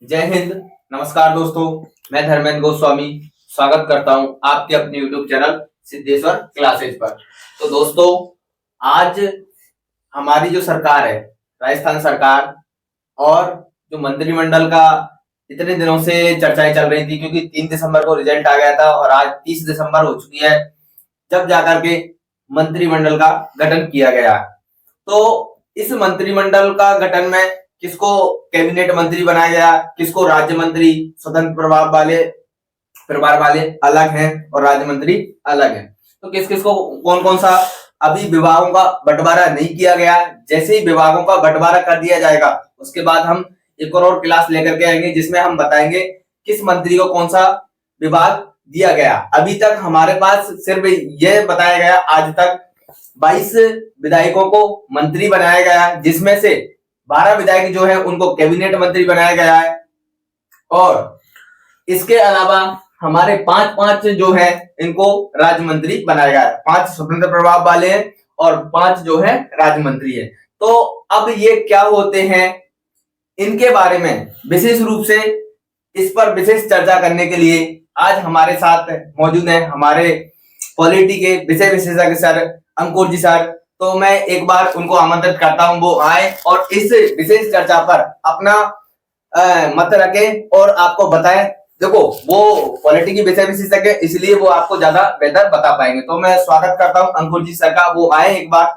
जय हिंद। नमस्कार दोस्तों, मैं धर्मेंद्र गोस्वामी स्वागत करता हूं आपके अपने YouTube चैनल सिद्धेश्वर क्लासेज पर। तो दोस्तों, आज हमारी जो सरकार है, राजस्थान सरकार, और जो मंत्रिमंडल का इतने दिनों से चर्चाएं चल रही थी, क्योंकि 3 दिसंबर को रिजल्ट आ गया था और आज 30 दिसंबर हो चुकी है जब जाकर के मंत्रिमंडल का गठन किया गया। तो इस मंत्रिमंडल का गठन में किसको कैबिनेट मंत्री बनाया गया, किसको राज्य मंत्री, स्वतंत्र प्रभार वाले अलग हैं और राज्य मंत्री अलग हैं। तो किस किस को कौन कौन सा अभी विभागों का बंटवारा नहीं किया गया। जैसे ही विभागों का बंटवारा कर दिया जाएगा उसके बाद हम एक और क्लास लेकर के आएंगे जिसमें हम बताएंगे किस मंत्री को कौन सा विभाग दिया गया। अभी तक हमारे पास सिर्फ यह बताया गया, आज तक 22 विधायकों को मंत्री बनाया गया, जिसमें से 12 विधायक जो है उनको कैबिनेट मंत्री बनाया गया है। और इसके अलावा हमारे 5 जो है इनको राज्य मंत्री बनाया गया है। 5 स्वतंत्र प्रभाव वाले हैं और 5 जो है राज्य मंत्री है। तो अब ये क्या होते हैं, इनके बारे में विशेष रूप से इस पर विशेष चर्चा करने के लिए आज हमारे साथ मौजूद हैं हमारे पॉलिटी के विषय विशेषज्ञ सर अंकुर जी सर। तो मैं एक बार उनको आमंत्रित करता हूं वो आए और इस विशेष चर्चा पर अपना मत रखें और आपको बताएं। देखो, वो पॉलिटी की विषय विशेषज्ञ है, इसलिए वो आपको ज्यादा बेहतर बता पाएंगे। तो मैं स्वागत करता हूं अंकुर जी सर का, वो आए एक बार।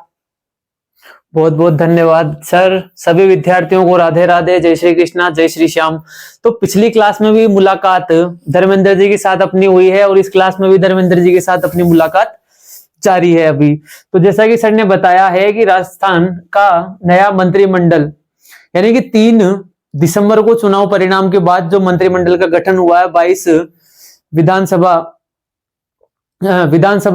बहुत बहुत धन्यवाद सर। सभी विद्यार्थियों को राधे राधे, जय श्री कृष्णा, जय श्री श्याम। तो पिछली क्लास में भी मुलाकात धर्मेंद्र जी के साथ अपनी हुई है और इस क्लास में भी धर्मेंद्र जी के साथ अपनी मुलाकात जारी है अभी। तो जैसा कि सर ने बताया है कि राजस्थान का नया मंत्रिमंडल, यानी कि 3 दिसंबर को चुनाव परिणाम के बाद जो मंत्रिमंडल का गठन हुआ है, 22 विधानसभा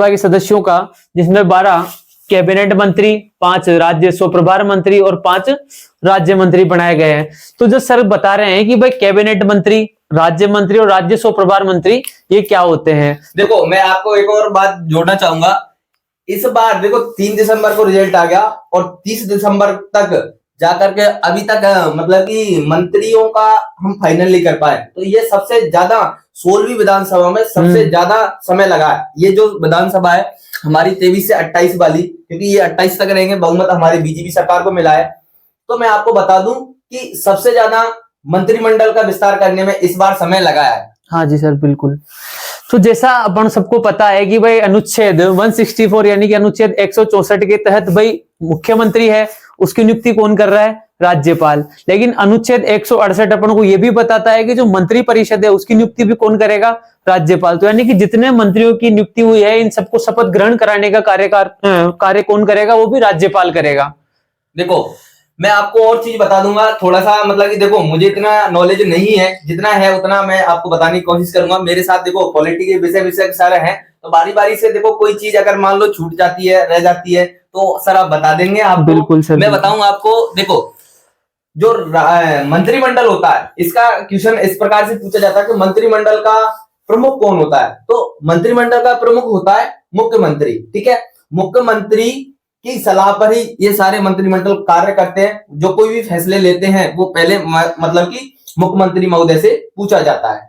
के सदस्यों का, जिसमें 12 कैबिनेट मंत्री, 5 राज्य स्वप्रभार मंत्री और 5 राज्य मंत्री बनाए गए हैं। तो जो सर बता रहे हैं कि भाई कैबिनेट मंत्री, राज्य मंत्री और राज्य स्वप्रभार मंत्री ये क्या होते हैं। देखो, मैं आपको एक और बात जोड़ना चाहूंगा। इस बार देखो 3 दिसंबर को रिजल्ट आ गया और 30 दिसंबर तक जाकर के अभी तक मतलब कि मंत्रियों का हम फाइनल नहीं कर पाए। तो ये सबसे ज्यादा 16वीं विधानसभा में सबसे ज्यादा समय लगा है। ये जो विधानसभा है हमारी 23 से 28 वाली, क्योंकि ये 28 तक रहेंगे, बहुमत हमारी बीजेपी सरकार को मिला है। तो मैं आपको बता दूं कि सबसे ज्यादा मंत्रिमंडल का विस्तार करने में इस बार समय लगा है। हाँ जी सर, बिल्कुल। तो जैसा अपन सबको पता है कि भाई अनुच्छेद 164 यानी कि अनुच्छेद 164 के तहत भाई मुख्यमंत्री है, उसकी नियुक्ति कौन कर रहा है? राज्यपाल। लेकिन अनुच्छेद 168 अपन को यह भी बताता है कि जो मंत्री परिषद है उसकी नियुक्ति भी कौन करेगा? राज्यपाल। तो यानी कि जितने मंत्रियों की नियुक्ति हुई है इन सबको शपथ ग्रहण कराने का कार्य कौन करेगा? वो भी राज्यपाल करेगा। देखो, मैं आपको और चीज बता दूंगा थोड़ा सा, मतलब कि देखो मुझे इतना नॉलेज नहीं है, जितना है उतना मैं आपको बताने की कोशिश करूंगा। मेरे साथ देखो पॉलिटी के विषय सारे हैं, तो बारी बारी से देखो कोई चीज अगर मान लो छूट जाती है, रह जाती है, तो सर आप बता देंगे आपको। बिल्कुल सर, मैं बताऊंगा आपको। देखो, जो मंत्रिमंडल होता है इसका क्वेश्चन इस प्रकार से पूछा जाता है कि मंत्रिमंडल का प्रमुख कौन होता है? तो मंत्रिमंडल का प्रमुख होता है मुख्यमंत्री। ठीक है, मुख्यमंत्री की सलाह पर ही ये सारे मंत्रिमंडल कार्य करते हैं। जो कोई भी फैसले लेते हैं वो पहले मतलब कि मुख्यमंत्री महोदय से पूछा जाता है।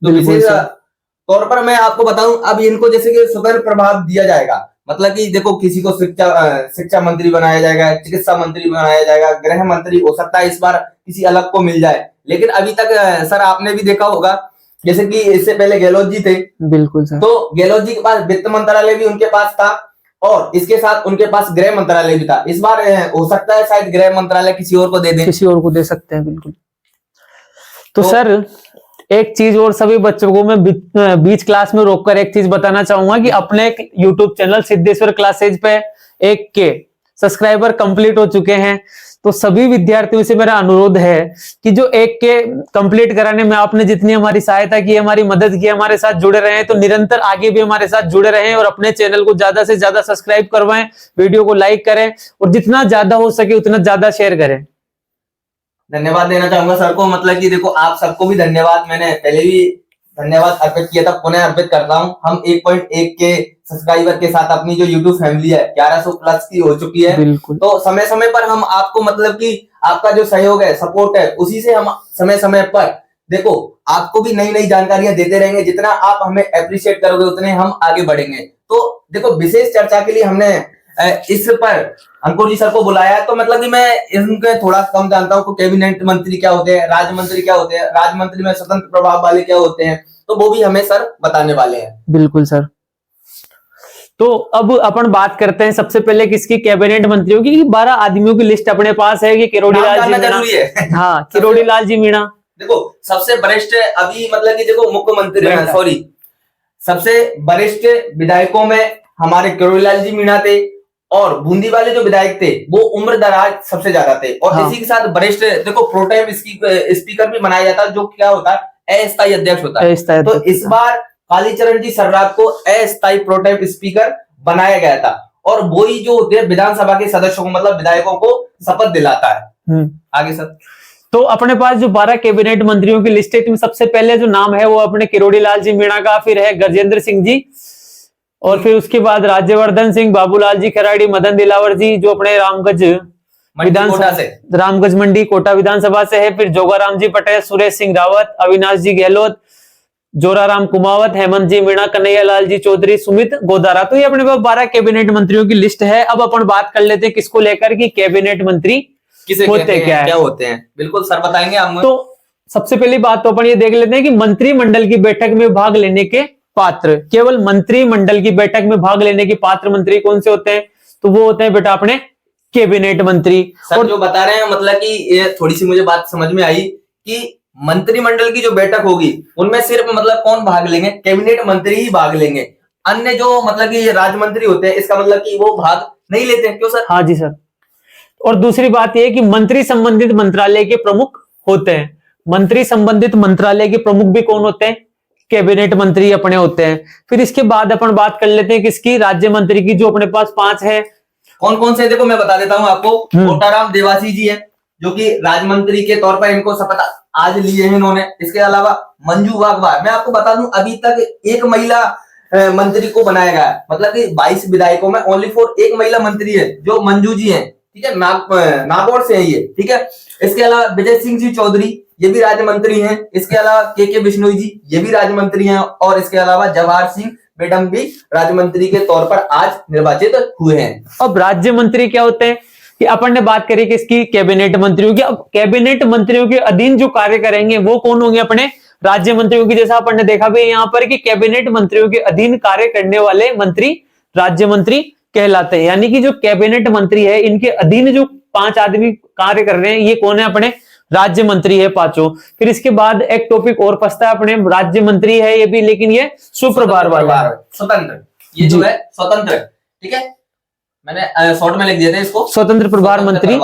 तो विशेष तौर पर मैं आपको बताऊं, अब इनको जैसे कि स्वतंत्र प्रभाव दिया जाएगा, मतलब कि देखो किसी को शिक्षा मंत्री बनाया जाएगा, चिकित्सा मंत्री बनाया जाएगा, गृह मंत्री हो सकता है इस बार किसी अलग को मिल जाए। लेकिन अभी तक सर आपने भी देखा होगा, जैसे कि इससे पहले गहलोत जी थे। बिल्कुल सर। तो गहलोत जी के पास वित्त मंत्रालय भी उनके पास था और इसके साथ उनके पास गृह मंत्रालय भी था। इस बार हो सकता है शायद गृह मंत्रालय किसी और को दे दें, किसी और को दे सकते हैं। बिल्कुल। तो सर एक चीज और सभी बच्चों को मैं बीच क्लास में रोककर एक चीज बताना चाहूंगा कि अपने यूट्यूब चैनल सिद्धेश्वर क्लासेज पे 1K सब्सक्राइबर कंप्लीट हो चुके हैं। तो सभी विद्यार्थियों से मेरा अनुरोध है कि जो 1K कंप्लीट कराने में आपने जितनी हमारी सहायता की, हमारी मदद की, हमारे साथ जुड़े रहे, तो निरंतर आगे भी हमारे साथ जुड़े रहें और अपने चैनल को ज्यादा से ज्यादा सब्सक्राइब करवाएं, वीडियो को लाइक करें और जितना ज्यादा हो सके उतना ज्यादा शेयर करें। धन्यवाद देना चाहूंगा सर को। मतलब कि देखो आप सबको भी धन्यवाद, मैंने पहले भी धन्यवाद अर्पित किया था, पुनः अर्पित करता हूँ। हम 1.1 के सब्सक्राइबर के साथ अपनी जो यूट्यूब फैमिली है 1100 प्लस की हो चुकी है। बिल्कुल। तो समय समय पर हम आपको मतलब कि आपका जो सहयोग है, सपोर्ट है, उसी से हम समय समय पर देखो आपको भी नई नई जानकारियां देते रहेंगे। जितना आप हमें अप्रिशिएट करोगे उतने हम आगे बढ़ेंगे। तो देखो विशेष चर्चा के लिए हमने इस पर अंकुर जी सर को बुलाया है। तो मतलब कि मैं इनके थोड़ा कम जानता हूँ, कैबिनेट मंत्री क्या होते हैं, राज्य मंत्री क्या होते हैं, राज्य मंत्री में स्वतंत्र प्रभाव वाले क्या होते हैं, तो वो भी हमें सर बताने वाले हैं। बिल्कुल सर। तो अब अपन बात करते हैं सबसे पहले किसकी, कैबिनेट मंत्रियों की। 12 आदमियों की लिस्ट अपने पास है कि किरोड़ी लाल जी मीणा जरूरी है। हाँ, किरोड़ी लाल जी मीणा देखो सबसे वरिष्ठ अभी मतलब कि देखो मुख्यमंत्री, सॉरी सबसे वरिष्ठ विधायकों में हमारे किरोड़ी लाल जी मीणा थे, और बूंदी वाले जो विधायक थे वो उम्र दराज सबसे ज्यादा थे। और हाँ। इसी के साथ वरिष्ठ देखो प्रोटेम स्पीकर भी बनाया जाता है, जो क्या होता है अस्थायी अध्यक्ष होता है। तो इस बार कालीचरण जी सर्राफ को अस्थायी प्रोटेम स्पीकर बनाया गया था, और वही जो होते हैं विधानसभा के सदस्यों को मतलब विधायकों को शपथ दिलाता है। आगे सर। तो अपने पास जो 12 कैबिनेट मंत्रियों की लिस्ट है, सबसे पहले जो नाम है वो अपने किरोड़ी लाल जी मीणा का, फिर है गजेंद्र सिंह जी, और फिर उसके बाद राज्यवर्धन सिंह, बाबूलाल जी खराड़ी, मदन दिलावर जी जो अपने रामगंज विधानसभा से, रामगंज मंडी कोटा विधानसभा से है, फिर जोगाराम जी पटेल, सुरेश सिंह रावत, अविनाश जी गहलोत, जोराराम कुमावत, हेमंत जी मीणा, कन्हैया लाल जी चौधरी, सुमित गोदारा। तो ये अपने पास 12 कैबिनेट मंत्रियों की लिस्ट है। अब अपन बात कर लेते हैं किसको लेकर कि कैबिनेट मंत्री किसे होते हैं, क्या होते हैं। बिल्कुल सर बताएंगे हम। तो सबसे पहली बात तो अपन ये देख लेते हैं कि मंत्रिमंडल की बैठक में भाग लेने के पात्र, केवल मंत्रिमंडल की बैठक में भाग लेने के पात्र मंत्री कौन से होते हैं, तो वो होते हैं बेटा अपने कैबिनेट मंत्री। और जो बता रहे हैं मतलब कि ये थोड़ी सी मुझे बात समझ में आई कि मंत्रिमंडल की जो बैठक होगी उनमें सिर्फ मतलब कौन भाग लेंगे, कैबिनेट मंत्री ही भाग लेंगे। अन्य जो मतलब कि राज्य मंत्री होते हैं इसका मतलब कि वो भाग नहीं लेते हैं। क्यों सर? हाँ जी सर। और दूसरी बात यह है कि मंत्री संबंधित मंत्रालय के प्रमुख होते हैं। मंत्री संबंधित मंत्रालय के प्रमुख भी कौन होते हैं, कैबिनेट मंत्री अपने होते हैं। फिर इसके बाद अपन बात कर लेते हैं किसकी, राज्य मंत्री की, जो अपने पास 5 है। कौन कौन से देखो मैं बता देता हूं आपको। कोटाराम देवासी जी है जो कि राज्य मंत्री के तौर पर इनको शपथ आज लिए हैं इन्होंने। इसके अलावा मंजू वाघवार, मैं आपको बता दूं अभी तक एक महिला मंत्री को बनाया गया है, मतलब कि 22 विधायकों में ओनली फॉर एक महिला मंत्री है जो मंजू जी है, ठीक है, नागौर से है ये, ठीक है। इसके अलावा विजय सिंह जी चौधरी ये भी राज्य मंत्री हैं। इसके अलावा के बिश्नोई जी ये भी राज्य मंत्री हैं, और इसके अलावा जवाहर सिंह मैडम भी राज्य मंत्री के तौर पर आज निर्वाचित हुए हैं। अब राज्य मंत्री क्या होते हैं कि अपन ने बात करी कि इसकी कैबिनेट मंत्रियों की। अब कैबिनेट मंत्रियों के अधीन जो कार्य करेंगे वो कौन होंगे, अपने राज्य मंत्रियों की। जैसा अपन ने देखा भी यहाँ पर कि कैबिनेट मंत्रियों के अधीन कार्य करने वाले मंत्री राज्य मंत्री कहलाते हैं। यानी कि जो कैबिनेट मंत्री है इनके अधीन जो 5 आदमी कार्य कर रहे हैं ये कौन है, अपने राज्य मंत्री है 5। फिर इसके बाद एक टॉपिक और फंसता है, अपने राज्य मंत्री है ये भी, लेकिन ये स्वप्रभार वाला, स्वतंत्र, ये जो है स्वतंत्र, ठीक है। मैंने शॉर्ट में लिख दिया था इसको, स्वतंत्र प्रभार मंत्री।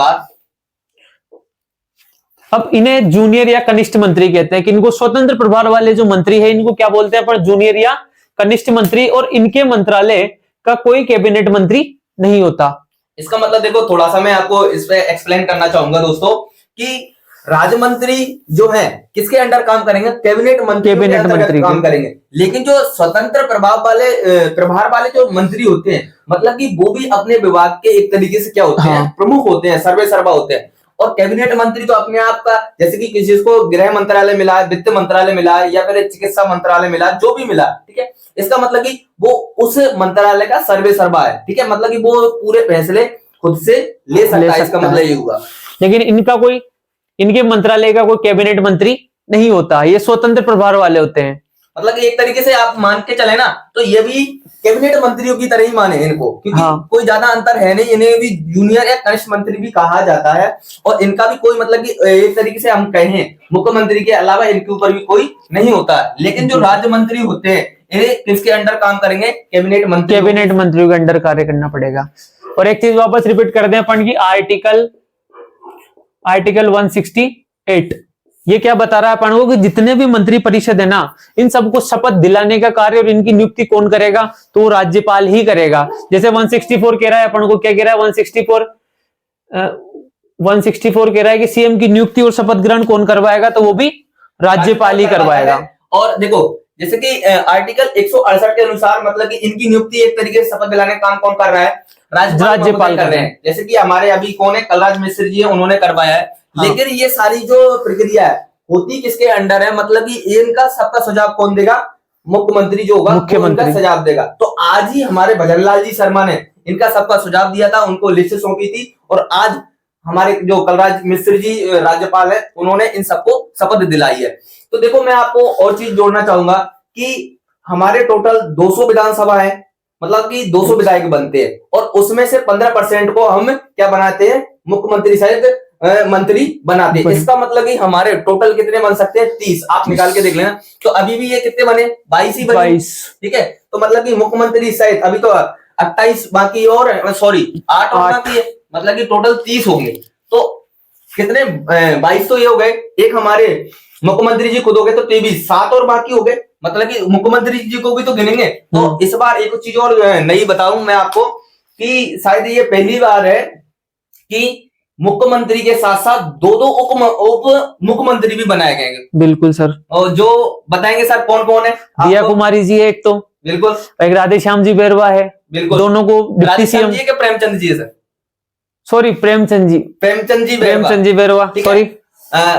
अब इन्हें जूनियर या कनिष्ठ मंत्री कहते हैं कि इनको स्वतंत्र प्रभार वाले जो मंत्री है इनको क्या बोलते हैं, पर जूनियर या कनिष्ठ मंत्री। और इनके मंत्रालय का कोई कैबिनेट मंत्री नहीं होता। इसका मतलब देखो थोड़ा सा मैं आपको इस पे एक्सप्लेन करना चाहूंगा दोस्तों कि राज्य मंत्री जो है किसके अंडर काम करेंगे, कैबिनेट मंत्री काम करेंगे। लेकिन जो स्वतंत्र प्रभार वाले जो मंत्री होते हैं मतलब कि वो भी अपने विभाग के एक तरीके से क्या होते हैं, प्रमुख होते हैं, सर्वे सर्वा होते हैं। और कैबिनेट मंत्री तो अपने आप का, जैसे कि किसी को गृह मंत्रालय मिला है, वित्त मंत्रालय मिला है, या फिर चिकित्सा मंत्रालय मिला, जो भी मिला, ठीक है। इसका मतलब कि वो उस मंत्रालय का सर्वे सर्वा है, ठीक है। मतलब कि वो पूरे फैसले खुद से ले सकता है, इसका मतलब ये हुआ। लेकिन इनके मंत्रालय का कोई कैबिनेट मंत्री नहीं होता, ये स्वतंत्र प्रभार वाले होते हैं। मतलब कि एक तरीके से आप मान के चले ना तो ये भी कैबिनेट मंत्रियों की तरह ही माने इनको, क्योंकि कोई ज्यादा अंतर है नहीं। इन्हें भी जूनियर या कनिष्ठ मंत्री भी कहा जाता है, और इनका भी कोई मतलब कि एक तरीके से हम कहें मुख्यमंत्री के अलावा इनके ऊपर भी कोई नहीं होता। लेकिन जो राज्य मंत्री होते हैं इन्हें किसके अंडर काम करेंगे, कैबिनेट मंत्रियों के अंडर कार्य करना पड़ेगा। और एक चीज वापस रिपीट कर दें अपन की, आर्टिकल 168 ये क्या बता रहा है अपन को कि जितने भी मंत्री परिषद है ना इन सबको शपथ दिलाने का कार्य और इनकी नियुक्ति कौन करेगा, तो राज्यपाल ही करेगा। जैसे 164 कह रहा है अपन को, क्या कह रहा है 164 कह रहा है कि सीएम की नियुक्ति और शपथ ग्रहण कौन करवाएगा, तो वो भी राज्यपाल ही करवाएगा। और देखो जैसे कि आर्टिकल 168 के अनुसार मतलब कि इनकी नियुक्ति एक तरीके से शपथ दिलाने का काम कौन कर रहा है? राज्यपाल कर रहे हैं। जैसे कि हमारे अभी कौन है, कलराज मिश्र जी है, उन्होंने करवाया है। हाँ। लेकिन ये सारी जो प्रक्रिया है होती किसके अंडर है? मतलब कि इनका सबका सुझाव कौन देगा? मुख्यमंत्री जो होगा मुख्यमंत्री सुझाव देगा। तो आज ही हमारे भजनलाल जी शर्मा ने इनका सबका सुझाव दिया था, उनको लिस्ट सौंपी थी, और आज हमारे जो कलराज मिश्र जी राज्यपाल है, उन्होंने इन सबको शपथ दिलाई है। तो देखो मैं आपको और चीज जोड़ना चाहूंगा कि हमारे टोटल 200 विधानसभा है, मतलब कि 200 विधायक बनते हैं, और उसमें से 15% को हम क्या बनाते हैं? मुख्यमंत्री सहित मंत्री बनाते हैं। इसका मतलब कि हमारे टोटल कितने बन सकते हैं? 30। आप निकाल के देख लेना। तो अभी भी ये कितने बने? 22 ही बने। 22। ठीक है, तो मतलब कि मुख्यमंत्री सहित अभी तो 28 बाकी और सॉरी 8 और बाकी है, मतलब कि टोटल 30 हो गए। तो कितने 22 तो ये हो गए, एक हमारे मुख्यमंत्री जी खुद हो गए तो 23, 7 और बाकी हो गए, मतलब कि मुख्यमंत्री जी को भी तो गिनेंगे। तो इस बार एक चीज और नई बताऊं मैं आपको कि शायद ये पहली बार है कि मुख्यमंत्री के साथ साथ दो उप मुख्यमंत्री भी बनाए गए। बिल्कुल सर, और जो बताएंगे सर कौन कौन है? दिया कुमारी जी है एक तो, बिल्कुल, एक राधेश्याम जी बैरवा है, बिल्कुल, दोनों को डिप्टी सीएम। जी के प्रेमचंद जी है sir, sorry Premchand ji Bairwa, sorry.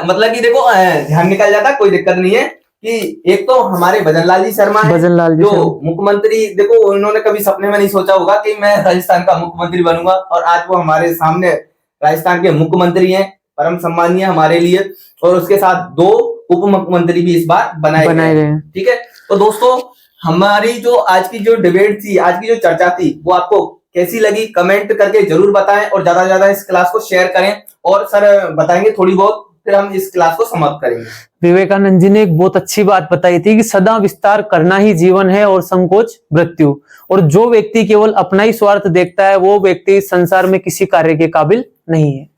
मतलब कि देखो ध्यान निकल जाता, कोई दिक्कत नहीं है कि एक तो हमारे भजनलाल जी शर्मा है, जो मुख्यमंत्री, देखो उन्होंने कभी सपने में नहीं सोचा होगा कि मैं राजस्थान का मुख्यमंत्री बनूंगा, और आज वो हमारे सामने राजस्थान के मुख्यमंत्री हैं, परम सम्मानीय हमारे लिए। और उसके साथ 2 उप मुख्यमंत्री भी इस बार बनाए गए हैं। ठीक है, तो दोस्तों हमारी जो आज की जो डिबेट थी, आज की जो चर्चा थी, वो आपको कैसी लगी कमेंट करके जरूर बताएं, और ज्यादा से ज्यादा इस क्लास को शेयर करें। और सर बताएंगे थोड़ी बहुत, फिर हम इस क्लास को समाप्त करेंगे। विवेकानंद जी ने एक बहुत अच्छी बात बताई थी कि सदा विस्तार करना ही जीवन है और संकोच मृत्यु। और जो व्यक्ति केवल अपना ही स्वार्थ देखता है, वो व्यक्ति संसार में किसी कार्य के काबिल नहीं है।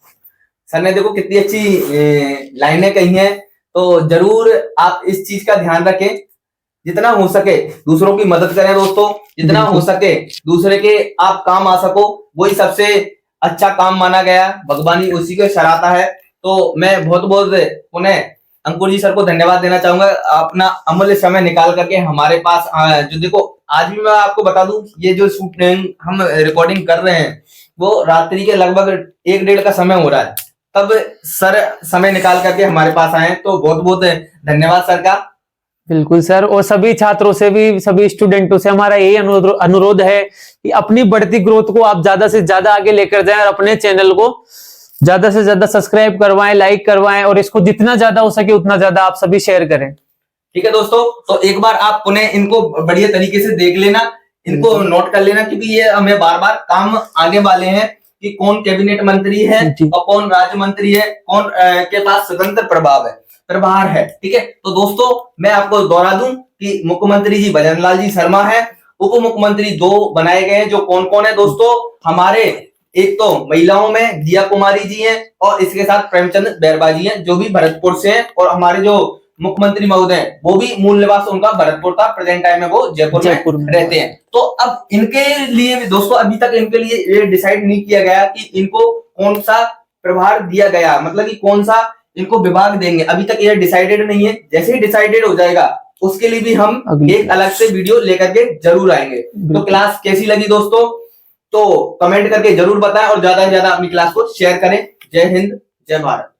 सर ने देखो कितनी अच्छी लाइनें कही हैं, तो जरूर आप इस चीज का ध्यान रखें। जितना हो सके दूसरों की मदद करें दोस्तों, जितना हो सके दूसरे के आप काम आ सको, वही सबसे अच्छा काम माना गया, भगवानी उसी को सराहता है। तो मैं बहुत बहुत उन्हें अंकुर जी सर को धन्यवाद देना चाहूंगा, अपना अमूल्य समय निकाल करके हमारे पास जो देखो आज भी मैं आपको बता दूं, ये जो शूट हम रिकॉर्डिंग कर रहे हैं वो रात्रि के लगभग 1-1:30 का समय हो रहा है, तब सर समय निकाल करके हमारे पास आए, तो बहुत बहुत धन्यवाद सर का। बिल्कुल सर, और सभी छात्रों से भी, सभी स्टूडेंटों से हमारा यही अनुरोध है कि अपनी बढ़ती ग्रोथ को आप ज्यादा से ज्यादा आगे लेकर जाएं, और अपने चैनल को ज्यादा से ज्यादा सब्सक्राइब करवाएं, लाइक करवाएं, और इसको जितना ज्यादा हो सके उतना ज्यादा आप सभी शेयर करें। ठीक है दोस्तों, तो एक बार आप पुनः इनको बढ़िया तरीके से देख लेना, इनको नोट कर लेना, क्योंकि ये हमें बार बार काम आने वाले हैं कि कौन कैबिनेट मंत्री है और कौन राज्य मंत्री है, कौन के पास स्वतंत्र प्रभार है। ठीक है, तो दोस्तों मैं आपको दोहरा दूं कि मुख्यमंत्री जी भजनलाल जी शर्मा है, उप मुख्यमंत्री 2 बनाए गए हैं। जो कौन कौन है दोस्तों? हमारे एक तो महिलाओं में दिया कुमारी जी हैं, और इसके साथ प्रेमचंद बैरवा जी हैं, जो भी भरतपुर से हैं। और हमारे जो मुख्यमंत्री महोदय हैं, वो भी मूल निवास उनका भरतपुर था, प्रेजेंट टाइम में वो जयपुर में रहते हैं। तो अब इनके लिए भी दोस्तों अभी तक इनके लिए ये डिसाइड नहीं किया गया कि इनको कौन सा प्रभार दिया गया, मतलब कि कौन सा इनको विभाग देंगे, अभी तक ये डिसाइडेड नहीं है। जैसे ही डिसाइडेड हो जाएगा उसके लिए भी हम एक अलग से वीडियो लेकर के जरूर आएंगे। तो क्लास कैसी लगी दोस्तों, तो कमेंट करके जरूर बताएं, और ज्यादा से ज्यादा अपनी क्लास को शेयर करें। जय हिंद, जय भारत।